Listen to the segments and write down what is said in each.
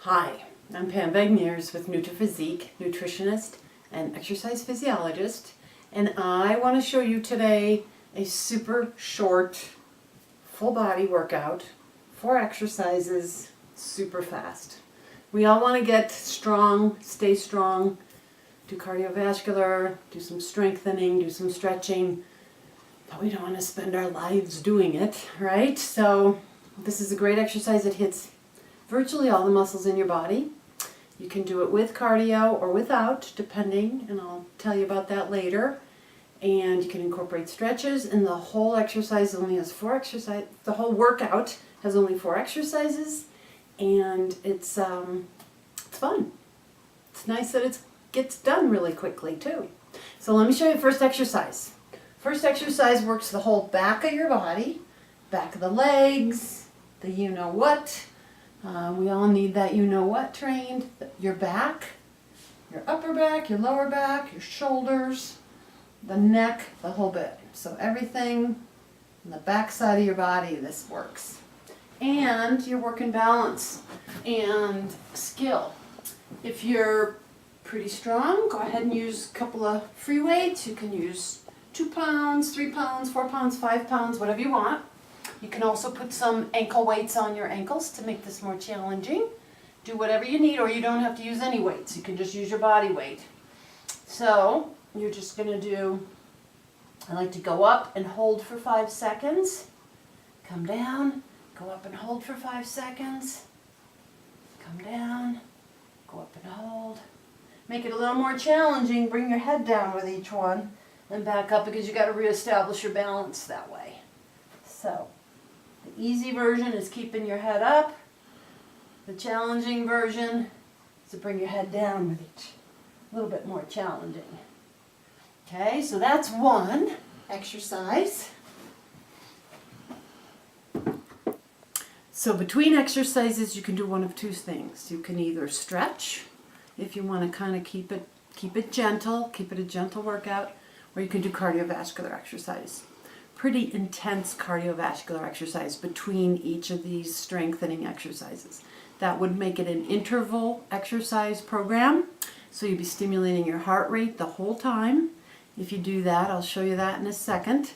Hi, I'm Pam Begniers with NutriPhysique, nutritionist and exercise physiologist, and I want to show you today a super short, full body workout, 4 exercises, super fast. We all want to get strong, stay strong, do cardiovascular, do some strengthening, do some stretching, but we don't want to spend our lives doing it, right? So this is a great exercise that hits virtually all the muscles in your body. You can do it with cardio or without, depending, and I'll tell you about that later. And you can incorporate stretches, and the whole exercise only has 4 exercises. The whole workout has only 4 exercises, and it's fun. It's nice that it gets done really quickly too. So let me show you the first exercise. First exercise works the whole back of your body, back of the legs, the you-know-what. We all need that you-know-what trained. Your back, your upper back, your lower back, your shoulders, the neck, the whole bit. So everything on the back side of your body, this works. And you're working balance and skill. If you're pretty strong, go ahead and use a couple of free weights. You can use 2 pounds, 3 pounds, 4 pounds, 5 pounds, whatever you want. You can also put some ankle weights on your ankles to make this more challenging. Do whatever you need, or you don't have to use any weights. You can just use your body weight. So you're just going to do, I like to go up and hold for 5 seconds. Come down, go up and hold for 5 seconds. Come down, go up and hold. Make it a little more challenging. Bring your head down with each one and back up, because you got to reestablish your balance that way. So the easy version is keeping your head up. The challenging version is to bring your head down with each. A little bit more challenging. Okay, so that's one exercise. So between exercises, you can do one of 2 things. You can either stretch, if you want to kind of keep it gentle, keep it a gentle workout, or you can do cardiovascular exercise. Pretty intense cardiovascular exercise between each of these strengthening exercises. That would make it an interval exercise program, so you'd be stimulating your heart rate the whole time. If you do that, I'll show you that in a second.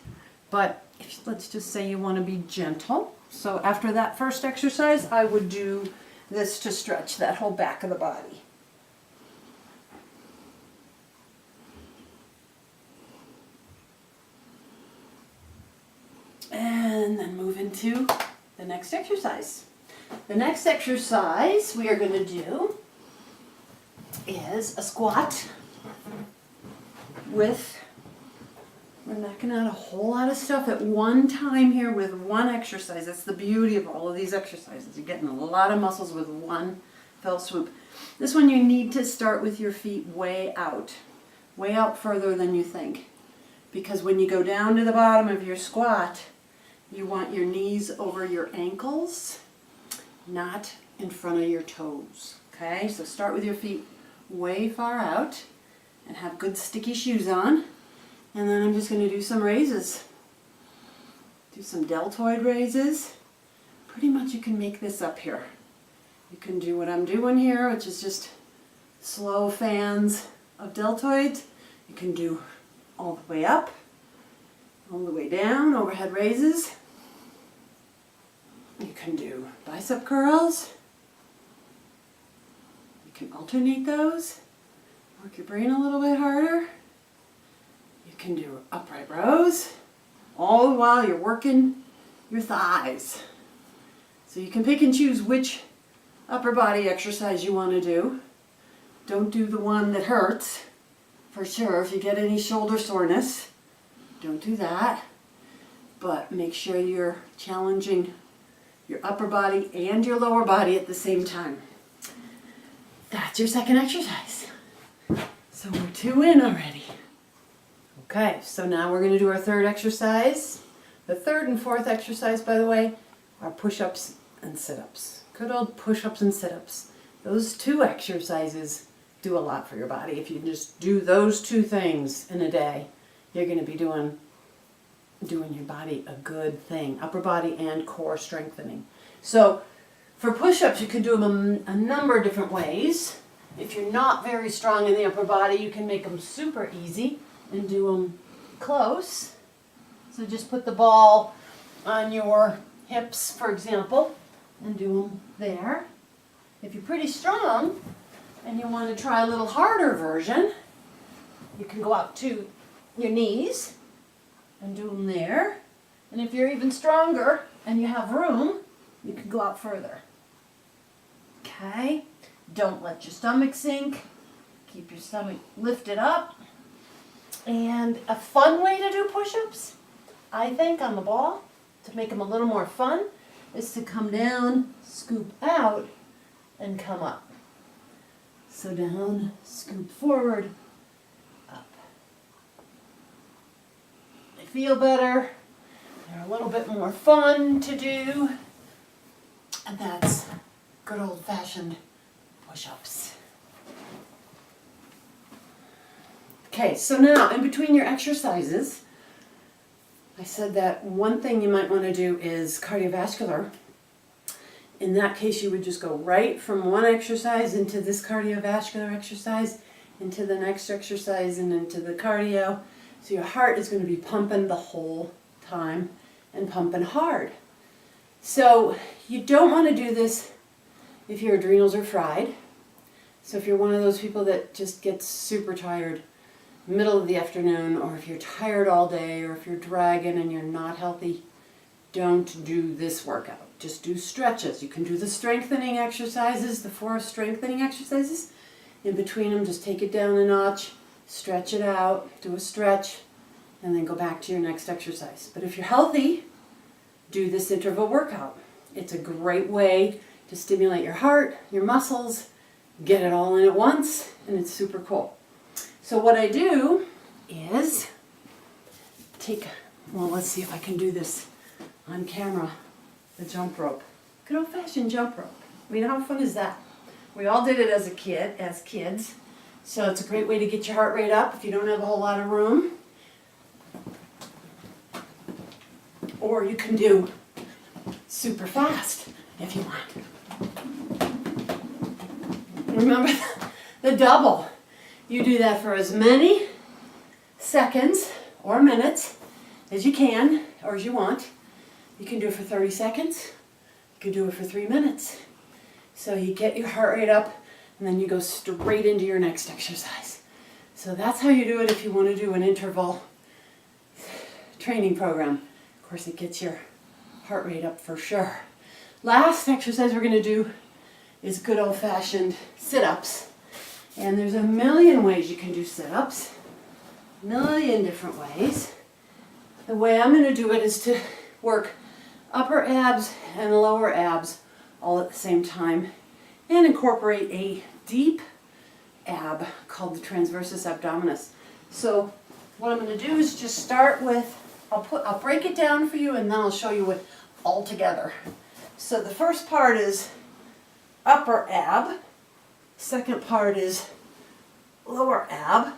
But let's just say you want to be gentle. So after that first exercise, I would do this to stretch that whole back of the body. And then move into the next exercise. The next exercise we are going to do is a squat with, we're knocking out a whole lot of stuff at one time here with one exercise. That's the beauty of all of these exercises. You're getting a lot of muscles with one fell swoop. This one you need to start with your feet way out further than you think. Because when you go down to the bottom of your squat, you want your knees over your ankles, not in front of your toes. Okay, so start with your feet way far out and have good sticky shoes on. And then I'm just going to do some raises. Do some deltoid raises. Pretty much you can make this up here. You can do what I'm doing here, which is just slow fans of deltoids. You can do all the way up, all the way down, overhead raises. You can do bicep curls. You can alternate those. Work your brain a little bit harder. You can do upright rows, all the while you're working your thighs. So you can pick and choose which upper body exercise you want to do. Don't do the one that hurts, for sure. If you get any shoulder soreness, don't do that. But make sure you're challenging your upper body and your lower body at the same time. That's your second exercise. So we're 2 in already. Okay, so now we're going to do our third exercise. The third and fourth exercise, by the way, are push-ups and sit-ups. Good old push-ups and sit-ups. Those 2 exercises do a lot for your body. If you just do those 2 things in a day, you're going to be doing your body a good thing. Upper body and core strengthening. So For push-ups, you can do them a number of different ways. If you're not very strong in the upper body, you can make them super easy and do them close. So just put the ball on your hips, for example, and do them there. If you're pretty strong and you want to try a little harder version, you can go out to your knees and do them there. And if you're even stronger and you have room, you can go out further. Okay? Don't let your stomach sink. Keep your stomach lifted up. And a fun way to do push-ups, I think, on the ball, to make them a little more fun, is to come down, scoop out, and come up. So down, scoop forward, up. They feel better. They're a little bit more fun to do. And that's good old-fashioned push-ups. Okay, so now in between your exercises, I said that one thing you might want to do is cardiovascular. In that case, you would just go right from one exercise into this cardiovascular exercise, into the next exercise, and into the cardio. So your heart is going to be pumping the whole time and pumping hard. So you don't want to do this if your adrenals are fried. So if you're one of those people that just gets super tired middle of the afternoon, or if you're tired all day, or if you're dragging and you're not healthy, don't do this workout. Just do stretches. You can do the strengthening exercises, the 4 strengthening exercises. In between them, just take it down a notch, stretch it out, do a stretch, and then go back to your next exercise. But if you're healthy, do this interval workout. It's a great way to stimulate your heart, your muscles, get it all in at once, and it's super cool. So what I do is let's see if I can do this on camera, the jump rope. Good old-fashioned jump rope. I mean, how fun is that? We all did it as kids. So it's a great way to get your heart rate up if you don't have a whole lot of room. Or you can do super fast if you want. Remember the double. You do that for as many seconds or minutes as you can or as you want. You can do it for 30 seconds. You can do it for 3 minutes. So you get your heart rate up and then you go straight into your next exercise. So that's how you do it if you want to do an interval training program. Of course, it gets your heart rate up for sure. Last exercise we're going to do is good old-fashioned sit-ups. And there's a million ways you can do sit-ups, a million different ways. The way I'm going to do it is to work upper abs and lower abs all at the same time and incorporate a deep ab called the transversus abdominis. So what I'm going to do is just start with, I'll break it down for you and then I'll show you it all together. So the first part is upper ab. Second part is lower ab.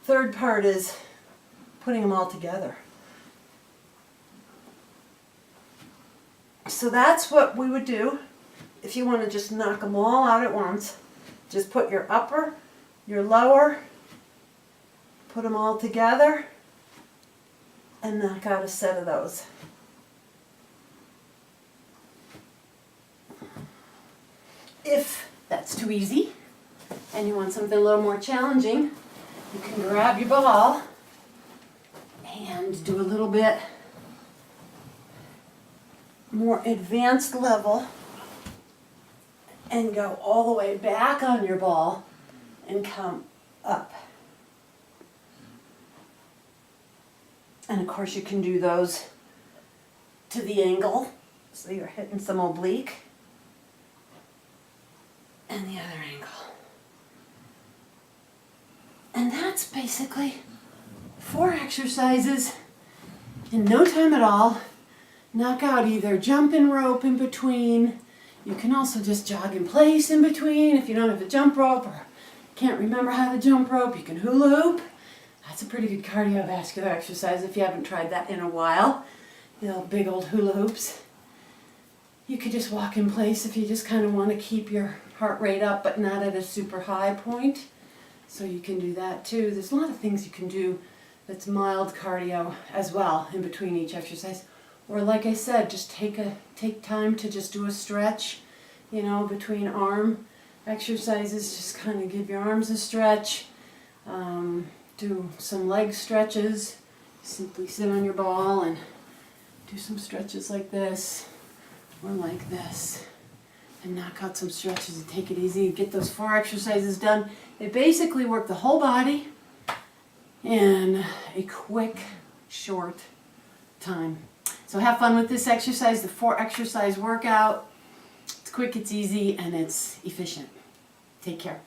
Third part is putting them all together. So that's what we would do if you want to just knock them all out at once. Just put your upper, your lower, put them all together, and knock out a set of those. If that's too easy and you want something a little more challenging, you can grab your ball and do a little bit more advanced level and go all the way back on your ball and come up. And of course you can do those to the angle, so you're hitting some oblique, and the other angle. And that's basically 4 exercises in no time at all. Knock out either jump and rope in between. You can also just jog in place in between if you don't have a jump rope or can't remember how to jump rope. You can hula hoop. That's a pretty good cardiovascular exercise if you haven't tried that in a while. You know, big old hula hoops. You could just walk in place if you just kind of want to keep your heart rate up but not at a super high point. So you can do that too. There's a lot of things you can do that's mild cardio as well in between each exercise. Or like I said, just take time to just do a stretch, you know, between arm exercises. Just kind of give your arms a stretch. Do some leg stretches. Simply sit on your ball and do some stretches like this or like this. And knock out some stretches and take it easy. Get those 4 exercises done. They basically work the whole body in a quick, short time. So have fun with this exercise, the 4 exercise workout. It's quick, it's easy, and it's efficient. Take care.